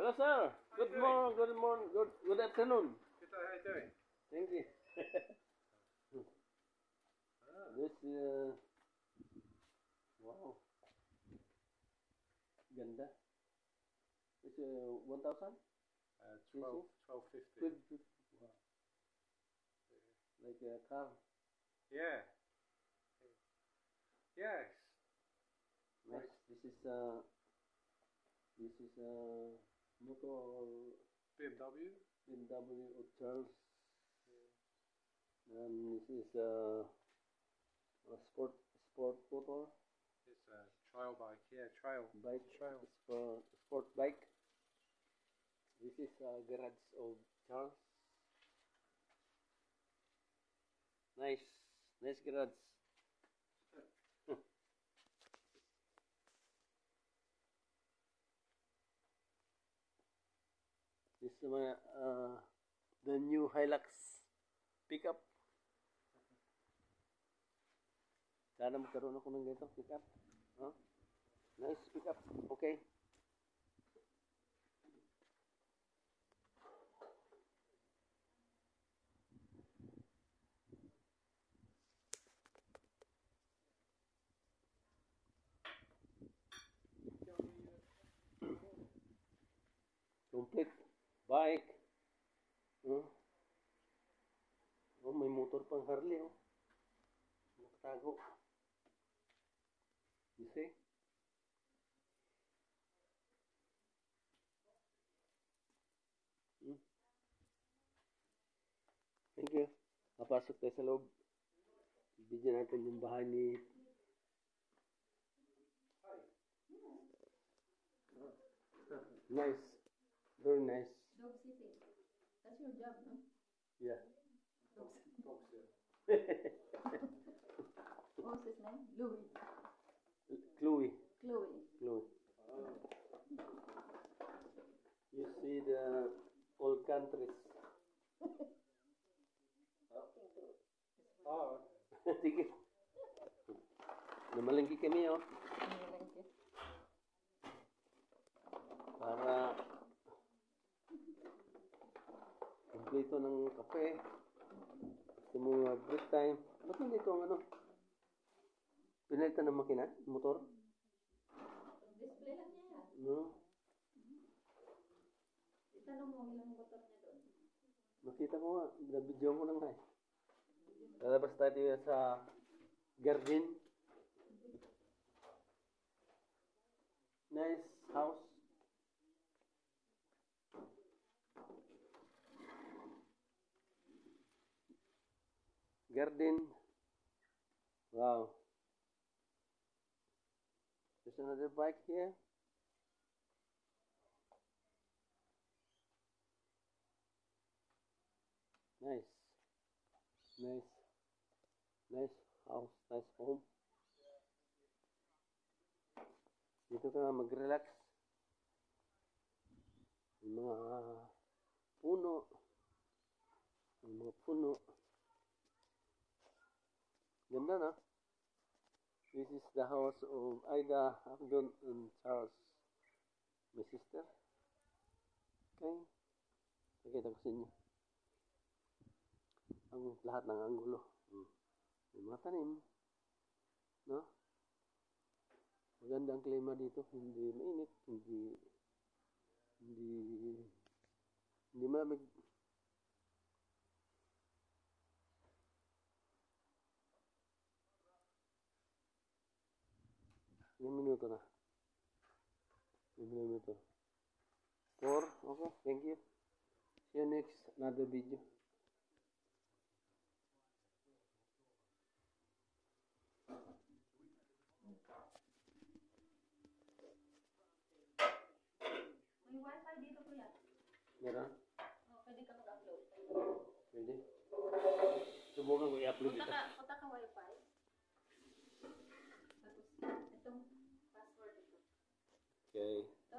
Hello, sir. Good morning. Good morning. Good afternoon. Good day, how you doing? Thank you. This wow, ganda. It's 1,000. 12.50. Good. Wow. Like a car. Yeah. Yes. Nice. This is motor or BMW. BMW or Charles. And this is a sport motor. It's a trail bike. Yeah, trail. Bike. Trail. Sport bike. This is a garage of Charles. Nice garage. This is the new Hilux pickup. Sana magkaroon ako ng ganitong pickup. Huh? Nice pickup. Okay. Complete bike. Oh, may motor pang Harley. Oh. Nakatago. You see? Thank you. Papasok tayo sa loob. Bigyan natin yung bahay ni nice. Very nice. Dog sitting. That's your job, no? Yeah. Dog sit. What was his name? Louis. Chloe. Chloe. You see the old countries. Oh. Sige. Namalengke kami, oh. Para kompleto ng kape. Sa mga break time. Ba't hindi ito ang ano? Pinalitan ng makina? Motor? Display lang niya yan. No? Itanong mo ilang motor niya doon. Nakita ko nga. Nabidyo ko na nga eh. Lalabas tayo sa garden. Nice house. Garden. Wow. There's another bike here. Nice. Nice house, nice home. Dito ka mag-relax. Yung mga puno. Ganda na. This is the house of Ida, Abdon, and Charles. My sister. Okay. Pakita ko sa inyo. Ang lahat ng anggulo. May mga tanim. No? Maganda ang klima dito. Hindi mainit. Hindi malamig. Ilang minuto na? 4. Okay. Thank you. See you next another video. May wifi dito, kuya. Meron? Oh, pwede ka mag-upload. Pwede? Subukan ko i-upload ito. Punta ka wifi. Tapos, itong password ito. Okay. Ito,